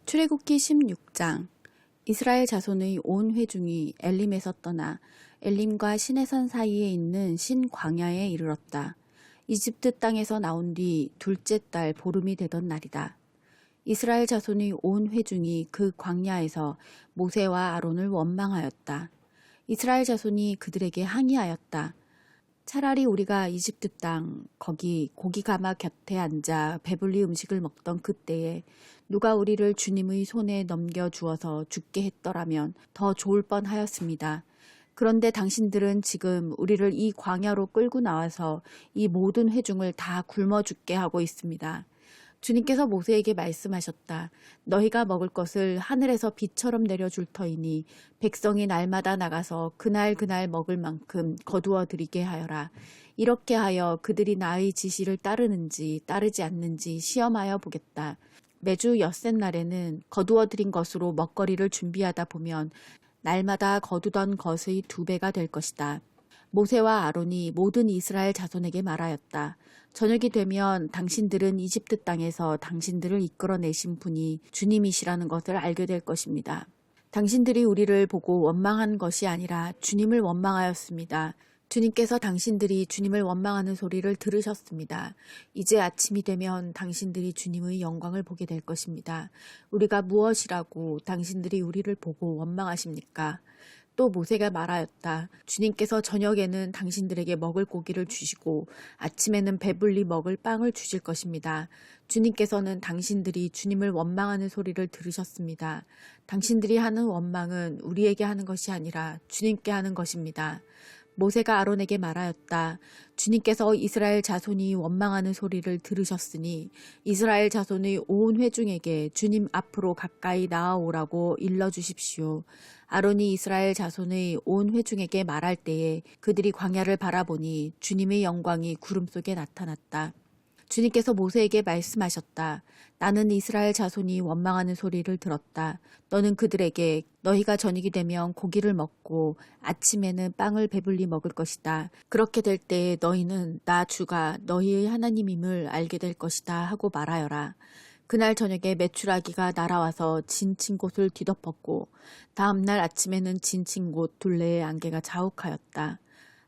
출애굽기 16장. 이스라엘 자손의 온 회중이 엘림에서 떠나 엘림과 시내산 사이에 있는 신 광야에 이르렀다. 이집트 땅에서 나온 뒤 둘째 달 보름이 되던 날이다. 이스라엘 자손의 온 회중이 그 광야에서 모세와 아론을 원망하였다. 이스라엘 자손이 그들에게 항의하였다. 차라리 우리가 이집트 땅 거기 고기가마 곁에 앉아 배불리 음식을 먹던 그때에 누가 우리를 주님의 손에 넘겨주어서 죽게 했더라면 더 좋을 뻔하였습니다. 그런데 당신들은 지금 우리를 이 광야로 끌고 나와서 이 모든 회중을 다 굶어 죽게 하고 있습니다. 주님께서 모세에게 말씀하셨다. 너희가 먹을 것을 하늘에서 비처럼 내려줄 터이니 백성이 날마다 나가서 그날 먹을 만큼 거두어 드리게 하여라. 이렇게 하여 그들이 나의 지시를 따르는지 따르지 않는지 시험하여 보겠다. 매주 엿새날에는 거두어 드린 것으로 먹거리를 준비하다 보면 날마다 거두던 것의 2배가 될 것이다. 모세와 아론이 모든 이스라엘 자손에게 말하였다. 저녁이 되면 당신들은 이집트 땅에서 당신들을 이끌어내신 분이 주님이시라는 것을 알게 될 것입니다. 당신들이 우리를 보고 원망한 것이 아니라 주님을 원망하였습니다. 주님께서 당신들이 주님을 원망하는 소리를 들으셨습니다. 이제 아침이 되면 당신들이 주님의 영광을 보게 될 것입니다. 우리가 무엇이라고 당신들이 우리를 보고 원망하십니까? 또 모세가 말하였다. 주님께서 저녁에는 당신들에게 먹을 고기를 주시고 아침에는 배불리 먹을 빵을 주실 것입니다. 주님께서는 당신들이 주님을 원망하는 소리를 들으셨습니다. 당신들이 하는 원망은 우리에게 하는 것이 아니라 주님께 하는 것입니다. 모세가 아론에게 말하였다. 주님께서 이스라엘 자손이 원망하는 소리를 들으셨으니 이스라엘 자손의 온 회중에게 주님 앞으로 가까이 나아오라고 일러주십시오. 아론이 이스라엘 자손의 온 회중에게 말할 때에 그들이 광야를 바라보니 주님의 영광이 구름 속에 나타났다. 주님께서 모세에게 말씀하셨다. 나는 이스라엘 자손이 원망하는 소리를 들었다. 너는 그들에게 너희가 저녁이 되면 고기를 먹고 아침에는 빵을 배불리 먹을 것이다. 그렇게 될 때에 너희는 나 주가 너희의 하나님임을 알게 될 것이다 하고 말하여라. 그날 저녁에 메추라기가 날아와서 진친 곳을 뒤덮었고 다음 날 아침에는 진친 곳 둘레의 안개가 자욱하였다.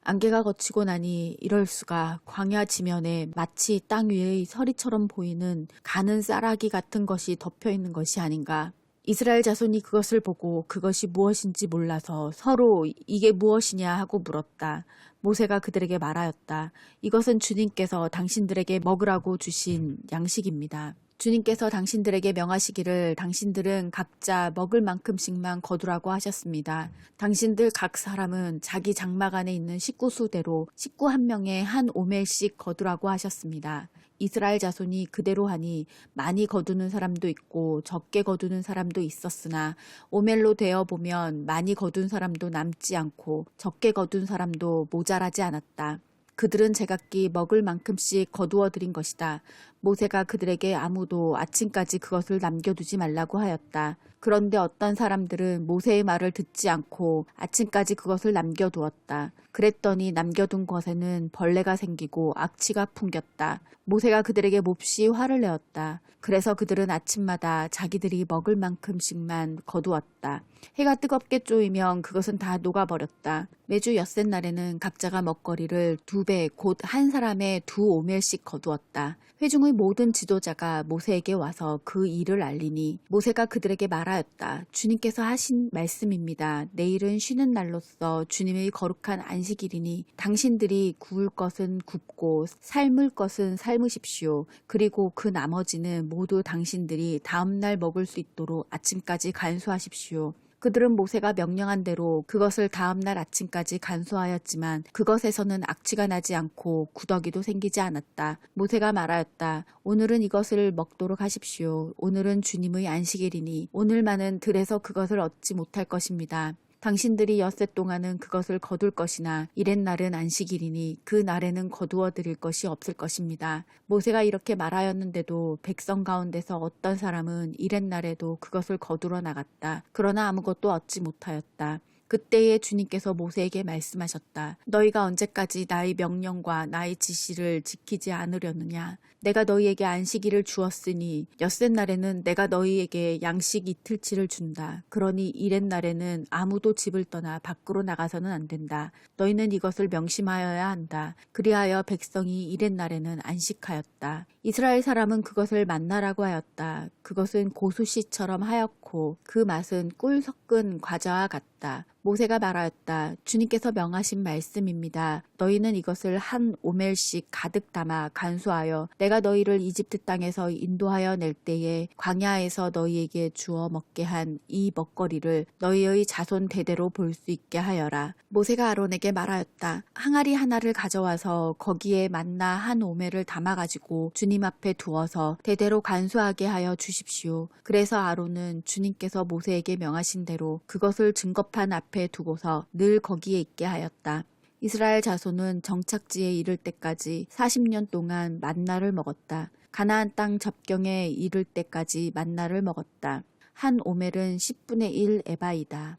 안개가 걷히고 나니 이럴 수가 광야 지면에 마치 땅 위의 서리처럼 보이는 가는 쌀아기 같은 것이 덮여 있는 것이 아닌가. 이스라엘 자손이 그것을 보고 그것이 무엇인지 몰라서 서로 이게 무엇이냐 하고 물었다. 모세가 그들에게 말하였다. 이것은 주님께서 당신들에게 먹으라고 주신 양식입니다. 주님께서 당신들에게 명하시기를 당신들은 각자 먹을 만큼씩만 거두라고 하셨습니다. 당신들 각 사람은 자기 장막 안에 있는 식구수대로 식구 한 명에 한 오멜씩 거두라고 하셨습니다. 이스라엘 자손이 그대로 하니 많이 거두는 사람도 있고 적게 거두는 사람도 있었으나 오멜로 되어 보면 많이 거둔 사람도 남지 않고 적게 거둔 사람도 모자라지 않았다. 그들은 제각기 먹을 만큼씩 거두어 드린 것이다. 모세가 그들에게 아무도 아침까지 그것을 남겨두지 말라고 하였다. 그런데 어떤 사람들은 모세의 말을 듣지 않고 아침까지 그것을 남겨두었다. 그랬더니 남겨둔 것에는 벌레가 생기고 악취가 풍겼다. 모세가 그들에게 몹시 화를 내었다. 그래서 그들은 아침마다 자기들이 먹을 만큼씩만 거두었다. 해가 뜨겁게 쪼이면 그것은 다 녹아버렸다. 매주 엿새날에는 각자가 먹거리를 2배 곧 한 사람의 2오멜씩 거두었다. 회중의 모든 지도자가 모세에게 와서 그 일을 알리니 모세가 그들에게 말하였다. 주님께서 하신 말씀입니다. 내일은 쉬는 날로서 주님의 거룩한 안식일이니 당신들이 구울 것은 굽고 삶을 것은 삶으십시오. 그리고 그 나머지는 모두 당신들이 다음날 먹을 수 있도록 아침까지 간수하십시오. 그들은 모세가 명령한 대로 그것을 다음날 아침까지 간수하였지만 그것에서는 악취가 나지 않고 구더기도 생기지 않았다. 모세가 말하였다. 오늘은 이것을 먹도록 하십시오. 오늘은 주님의 안식일이니 오늘만은 들에서 그것을 얻지 못할 것입니다. 당신들이 엿새 동안은 그것을 거둘 것이나 이렛날은 안식일이니 그 날에는 거두어 드릴 것이 없을 것입니다. 모세가 이렇게 말하였는데도 백성 가운데서 어떤 사람은 이렛날에도 그것을 거두러 나갔다. 그러나 아무것도 얻지 못하였다. 그때에 주님께서 모세에게 말씀하셨다. 너희가 언제까지 나의 명령과 나의 지시를 지키지 않으려느냐. 내가 너희에게 안식일을 주었으니 엿새 날에는 내가 너희에게 양식 이틀치를 준다. 그러니 이렛 날에는 아무도 집을 떠나 밖으로 나가서는 안 된다. 너희는 이것을 명심하여야 한다. 그리하여 백성이 이렛 날에는 안식하였다. 이스라엘 사람은 그것을 만나라고 하였다. 그것은 고수씨처럼 하얗고 그 맛은 꿀 섞은 과자와 같다. 모세가 말하였다. 주님께서 명하신 말씀입니다. 너희는 이것을 한 오멜씩 가득 담아 간수하여 내가 너희를 이집트 땅에서 인도하여 낼 때에 광야에서 너희에게 주어 먹게 한 이 먹거리를 너희의 자손 대대로 볼 수 있게 하여라. 모세가 아론에게 말하였다. 항아리 하나를 가져와서 거기에 만나 한 오멜을 담아가지고 주님 앞에 두어서 대대로 간수하게 하여 주십시오. 그래서 아론은 주님께서 모세에게 명하신 대로 그것을 증거판 앞에 두고서 늘 거기에 있게 하였다. 이스라엘 자손은 정착지에 이를 때까지 40년 동안 만나를 먹었다. 가나안 땅 접경에 이를 때까지 만나를 먹었다. 한 오멜은 10분의 1 에바이다.